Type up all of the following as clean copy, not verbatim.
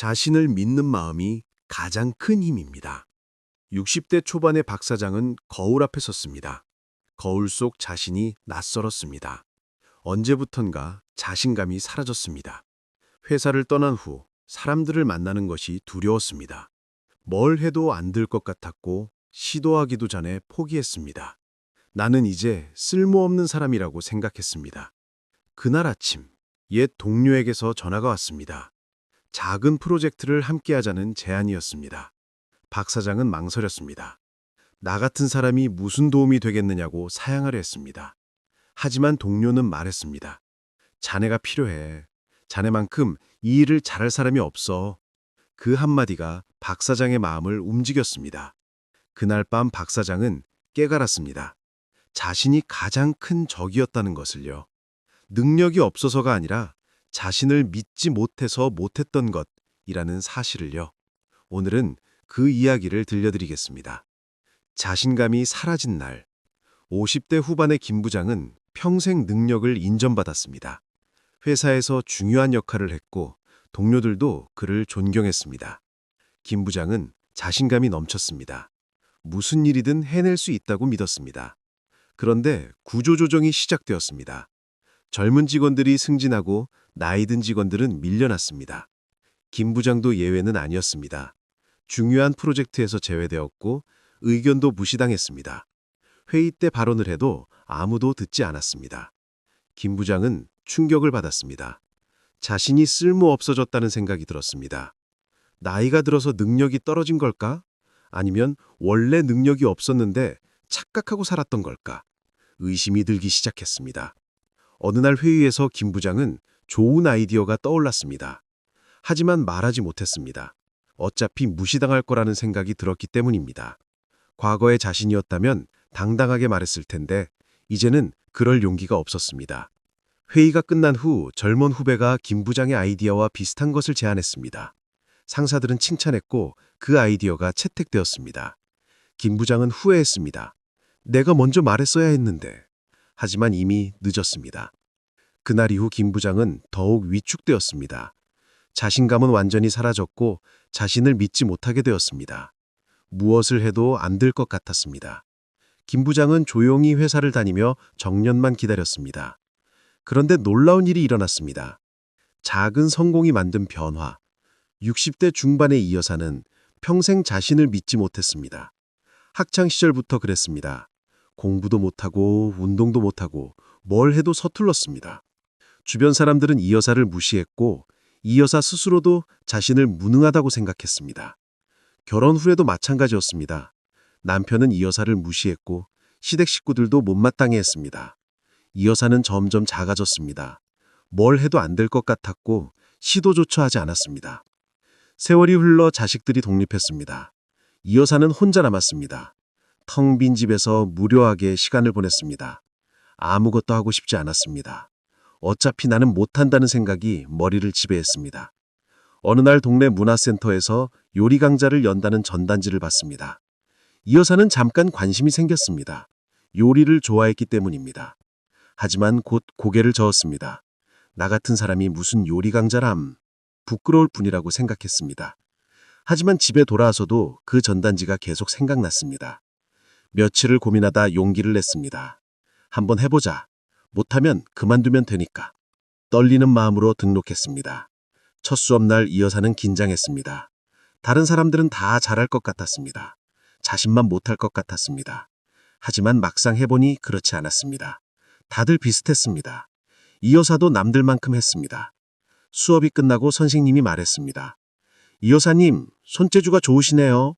자신을 믿는 마음이 가장 큰 힘입니다. 60대 초반의 박 사장은 거울 앞에 섰습니다. 거울 속 자신이 낯설었습니다. 언제부턴가 자신감이 사라졌습니다. 회사를 떠난 후 사람들을 만나는 것이 두려웠습니다. 뭘 해도 안 될 것 같았고 시도하기도 전에 포기했습니다. 나는 이제 쓸모없는 사람이라고 생각했습니다. 그날 아침, 옛 동료에게서 전화가 왔습니다. 작은 프로젝트를 함께 하자는 제안이었습니다. 박 사장은 망설였습니다. 나 같은 사람이 무슨 도움이 되겠느냐고 사양하려 했습니다. 하지만 동료는 말했습니다. 자네가 필요해. 자네만큼 이 일을 잘할 사람이 없어. 그 한마디가 박 사장의 마음을 움직였습니다. 그날 밤 박 사장은 깨달았습니다. 자신이 가장 큰 적이었다는 것을요. 능력이 없어서가 아니라 자신을 믿지 못해서 못했던 것이라는 사실을요. 오늘은 그 이야기를 들려드리겠습니다. 자신감이 사라진 날, 50대 후반의 김 부장은 평생 능력을 인정받았습니다. 회사에서 중요한 역할을 했고 동료들도 그를 존경했습니다. 김 부장은 자신감이 넘쳤습니다. 무슨 일이든 해낼 수 있다고 믿었습니다. 그런데 구조조정이 시작되었습니다. 젊은 직원들이 승진하고 나이 든 직원들은 밀려났습니다. 김 부장도 예외는 아니었습니다. 중요한 프로젝트에서 제외되었고 의견도 무시당했습니다. 회의 때 발언을 해도 아무도 듣지 않았습니다. 김 부장은 충격을 받았습니다. 자신이 쓸모없어졌다는 생각이 들었습니다. 나이가 들어서 능력이 떨어진 걸까? 아니면 원래 능력이 없었는데 착각하고 살았던 걸까? 의심이 들기 시작했습니다. 어느 날 회의에서 김 부장은 좋은 아이디어가 떠올랐습니다. 하지만 말하지 못했습니다. 어차피 무시당할 거라는 생각이 들었기 때문입니다. 과거의 자신이었다면 당당하게 말했을 텐데 이제는 그럴 용기가 없었습니다. 회의가 끝난 후 젊은 후배가 김 부장의 아이디어와 비슷한 것을 제안했습니다. 상사들은 칭찬했고 그 아이디어가 채택되었습니다. 김 부장은 후회했습니다. 내가 먼저 말했어야 했는데. 하지만 이미 늦었습니다. 그날 이후 김 부장은 더욱 위축되었습니다. 자신감은 완전히 사라졌고 자신을 믿지 못하게 되었습니다. 무엇을 해도 안 될 것 같았습니다. 김 부장은 조용히 회사를 다니며 정년만 기다렸습니다. 그런데 놀라운 일이 일어났습니다. 작은 성공이 만든 변화. 60대 중반의 이 여사는 평생 자신을 믿지 못했습니다. 학창 시절부터 그랬습니다. 공부도 못하고 운동도 못하고 뭘 해도 서툴렀습니다. 주변 사람들은 이 여사를 무시했고 이 여사 스스로도 자신을 무능하다고 생각했습니다. 결혼 후에도 마찬가지였습니다. 남편은 이 여사를 무시했고 시댁 식구들도 못마땅해 했습니다. 이 여사는 점점 작아졌습니다. 뭘 해도 안 될 것 같았고 시도조차 하지 않았습니다. 세월이 흘러 자식들이 독립했습니다. 이 여사는 혼자 남았습니다. 텅 빈 집에서 무료하게 시간을 보냈습니다. 아무것도 하고 싶지 않았습니다. 어차피 나는 못한다는 생각이 머리를 지배했습니다. 어느 날 동네 문화센터에서 요리 강좌를 연다는 전단지를 봤습니다. 이 여사는 잠깐 관심이 생겼습니다. 요리를 좋아했기 때문입니다. 하지만 곧 고개를 저었습니다. 나 같은 사람이 무슨 요리 강좌람, 부끄러울 뿐이라고 생각했습니다. 하지만 집에 돌아와서도 그 전단지가 계속 생각났습니다. 며칠을 고민하다 용기를 냈습니다. 한번 해보자. 못하면 그만두면 되니까. 떨리는 마음으로 등록했습니다. 첫 수업날 이 여사는 긴장했습니다. 다른 사람들은 다 잘할 것 같았습니다. 자신만 못할 것 같았습니다. 하지만 막상 해보니 그렇지 않았습니다. 다들 비슷했습니다. 이 여사도 남들만큼 했습니다. 수업이 끝나고 선생님이 말했습니다. 이 여사님, 손재주가 좋으시네요.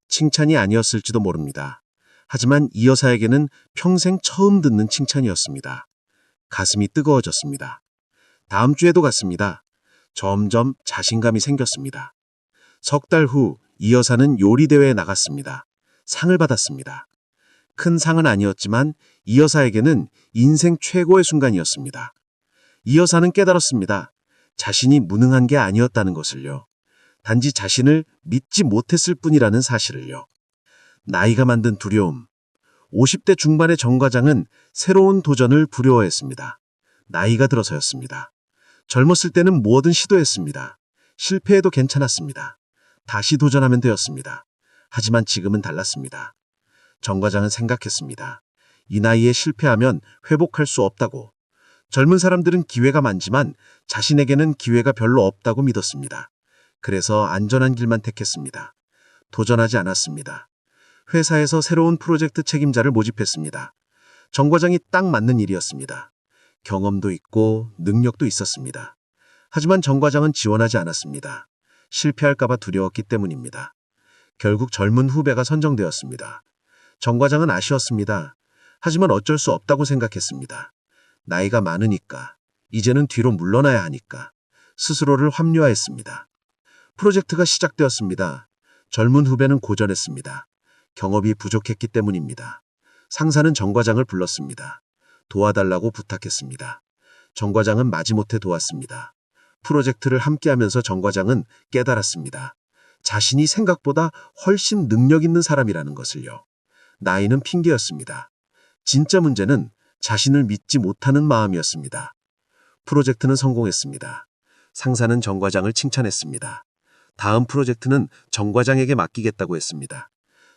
칭찬이 아니었을지도 모릅니다. 하지만 이 여사에게는 평생 처음 듣는 칭찬이었습니다. 가슴이 뜨거워졌습니다. 다음 주에도 갔습니다. 점점 자신감이 생겼습니다. 석 달 후 이 여사는 요리대회에 나갔습니다. 상을 받았습니다. 큰 상은 아니었지만 이 여사에게는 인생 최고의 순간이었습니다. 이 여사는 깨달았습니다. 자신이 무능한 게 아니었다는 것을요. 단지 자신을 믿지 못했을 뿐이라는 사실을요. 나이가 만든 두려움. 50대 중반의 정 과장은 새로운 도전을 두려워했습니다. 나이가 들어서였습니다. 젊었을 때는 뭐든 시도했습니다. 실패해도 괜찮았습니다. 다시 도전하면 되었습니다. 하지만 지금은 달랐습니다. 정 과장은 생각했습니다. 이 나이에 실패하면 회복할 수 없다고. 젊은 사람들은 기회가 많지만 자신에게는 기회가 별로 없다고 믿었습니다. 그래서 안전한 길만 택했습니다. 도전하지 않았습니다. 회사에서 새로운 프로젝트 책임자를 모집했습니다. 정 과장이 딱 맞는 일이었습니다. 경험도 있고 능력도 있었습니다. 하지만 정 과장은 지원하지 않았습니다. 실패할까봐 두려웠기 때문입니다. 결국 젊은 후배가 선정되었습니다. 정 과장은 아쉬웠습니다. 하지만 어쩔 수 없다고 생각했습니다. 나이가 많으니까, 이제는 뒤로 물러나야 하니까 스스로를 합리화했습니다. 프로젝트가 시작되었습니다. 젊은 후배는 고전했습니다. 경험이 부족했기 때문입니다. 상사는 정 과장을 불렀습니다. 도와달라고 부탁했습니다. 정 과장은 마지못해 도왔습니다. 프로젝트를 함께하면서 정 과장은 깨달았습니다. 자신이 생각보다 훨씬 능력 있는 사람이라는 것을요. 나이는 핑계였습니다. 진짜 문제는 자신을 믿지 못하는 마음이었습니다. 프로젝트는 성공했습니다. 상사는 정 과장을 칭찬했습니다. 다음 프로젝트는 정 과장에게 맡기겠다고 했습니다.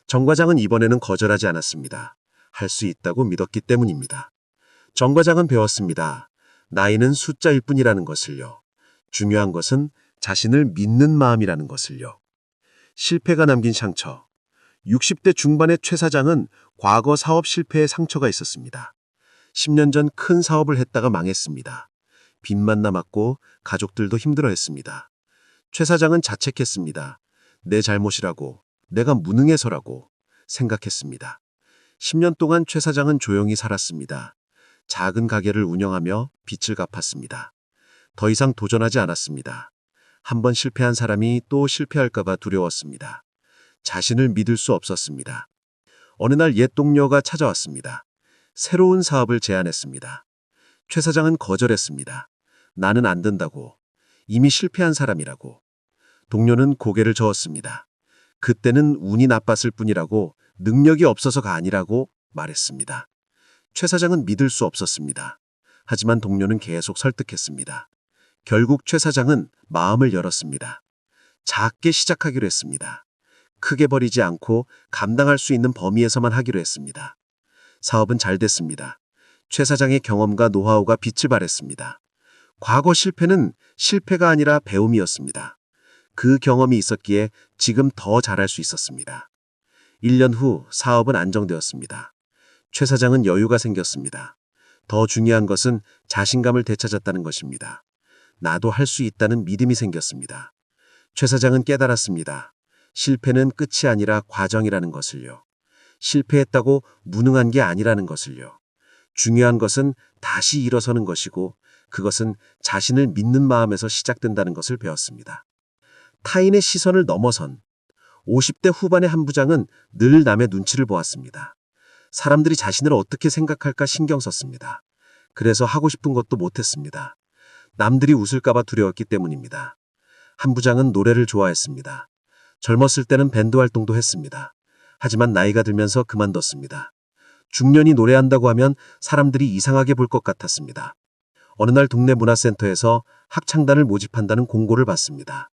정 과장은 이번에는 거절하지 않았습니다. 할 수 있다고 믿었기 때문입니다. 정 과장은 배웠습니다. 나이는 숫자일 뿐이라는 것을요. 중요한 것은 자신을 믿는 마음이라는 것을요. 실패가 남긴 상처. 60대 중반의 최 사장은 과거 사업 실패에 상처가 있었습니다. 10년 전 큰 사업을 했다가 망했습니다. 빚만 남았고 가족들도 힘들어했습니다. 최 사장은 자책했습니다. 내 잘못이라고, 내가 무능해서라고 생각했습니다. 10년 동안 최 사장은 조용히 살았습니다. 작은 가게를 운영하며 빚을 갚았습니다. 더 이상 도전하지 않았습니다. 한 번 실패한 사람이 또 실패할까봐 두려웠습니다. 자신을 믿을 수 없었습니다. 어느 날 옛 동료가 찾아왔습니다. 새로운 사업을 제안했습니다. 최 사장은 거절했습니다. 나는 안 된다고. 이미 실패한 사람이라고. 동료는 고개를 저었습니다. 그때는 운이 나빴을 뿐이라고, 능력이 없어서가 아니라고 말했습니다. 최 사장은 믿을 수 없었습니다. 하지만 동료는 계속 설득했습니다. 결국 최 사장은 마음을 열었습니다. 작게 시작하기로 했습니다. 크게 버리지 않고 감당할 수 있는 범위에서만 하기로 했습니다. 사업은 잘 됐습니다. 최 사장의 경험과 노하우가 빛을 발했습니다. 과거 실패는 실패가 아니라 배움이었습니다. 그 경험이 있었기에 지금 더 잘할 수 있었습니다. 1년 후 사업은 안정되었습니다. 최 사장은 여유가 생겼습니다. 더 중요한 것은 자신감을 되찾았다는 것입니다. 나도 할 수 있다는 믿음이 생겼습니다. 최 사장은 깨달았습니다. 실패는 끝이 아니라 과정이라는 것을요. 실패했다고 무능한 게 아니라는 것을요. 중요한 것은 다시 일어서는 것이고, 그것은 자신을 믿는 마음에서 시작된다는 것을 배웠습니다. 타인의 시선을 넘어선 50대 후반의 한 부장은 늘 남의 눈치를 보았습니다. 사람들이 자신을 어떻게 생각할까 신경 썼습니다. 그래서 하고 싶은 것도 못했습니다. 남들이 웃을까봐 두려웠기 때문입니다. 한 부장은 노래를 좋아했습니다. 젊었을 때는 밴드 활동도 했습니다. 하지만 나이가 들면서 그만뒀습니다. 중년이 노래한다고 하면 사람들이 이상하게 볼 것 같았습니다. 어느 날 동네 문화센터에서 합창단을 모집한다는 공고를 받습니다.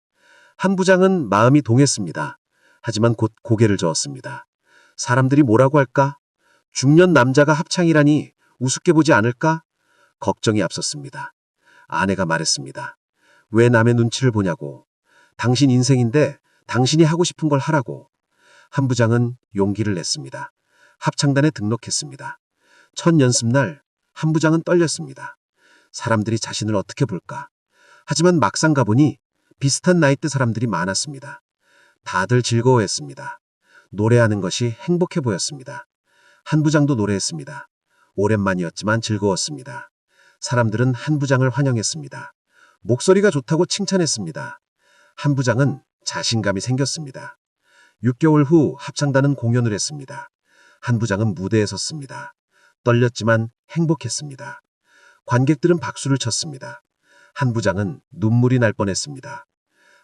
한 부장은 마음이 동했습니다. 하지만 곧 고개를 저었습니다. 사람들이 뭐라고 할까? 중년 남자가 합창이라니 우습게 보지 않을까? 걱정이 앞섰습니다. 아내가 말했습니다. 왜 남의 눈치를 보냐고. 당신 인생인데 당신이 하고 싶은 걸 하라고. 한 부장은 용기를 냈습니다. 합창단에 등록했습니다. 첫 연습날 한 부장은 떨렸습니다. 사람들이 자신을 어떻게 볼까? 하지만 막상 가보니 비슷한 나이대 사람들이 많았습니다. 다들 즐거워했습니다. 노래하는 것이 행복해 보였습니다. 한 부장도 노래했습니다. 오랜만이었지만 즐거웠습니다. 사람들은 한 부장을 환영했습니다. 목소리가 좋다고 칭찬했습니다. 한 부장은 자신감이 생겼습니다. 6개월 후 합창단은 공연을 했습니다. 한 부장은 무대에 섰습니다. 떨렸지만 행복했습니다. 관객들은 박수를 쳤습니다. 한 부장은 눈물이 날 뻔했습니다.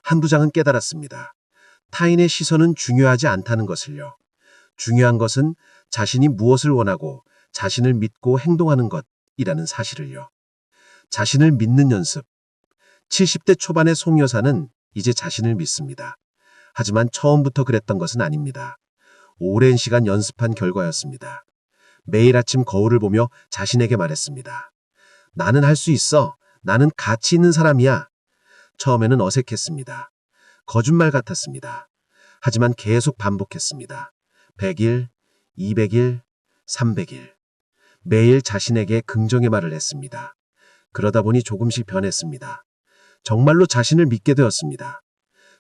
한 부장은 깨달았습니다. 타인의 시선은 중요하지 않다는 것을요. 중요한 것은 자신이 무엇을 원하고 자신을 믿고 행동하는 것이라는 사실을요. 자신을 믿는 연습. 70대 초반의 송 여사는 이제 자신을 믿습니다. 하지만 처음부터 그랬던 것은 아닙니다. 오랜 시간 연습한 결과였습니다. 매일 아침 거울을 보며 자신에게 말했습니다. 나는 할 수 있어. 나는 가치 있는 사람이야. 처음에는 어색했습니다. 거짓말 같았습니다. 하지만 계속 반복했습니다. 100일, 200일, 300일. 매일 자신에게 긍정의 말을 했습니다. 그러다 보니 조금씩 변했습니다. 정말로 자신을 믿게 되었습니다.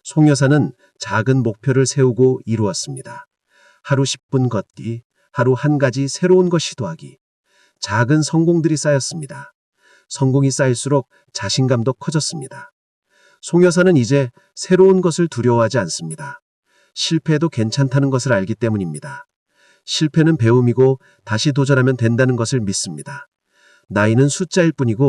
송 여사는 작은 목표를 세우고 이루었습니다. 하루 10분 걷기, 하루 한 가지 새로운 것 시도하기. 작은 성공들이 쌓였습니다. 성공이 쌓일수록 자신감도 커졌습니다. 송 여사는 이제 새로운 것을 두려워하지 않습니다. 실패해도 괜찮다는 것을 알기 때문입니다. 실패는 배움이고 다시 도전하면 된다는 것을 믿습니다. 나이는 숫자일 뿐이고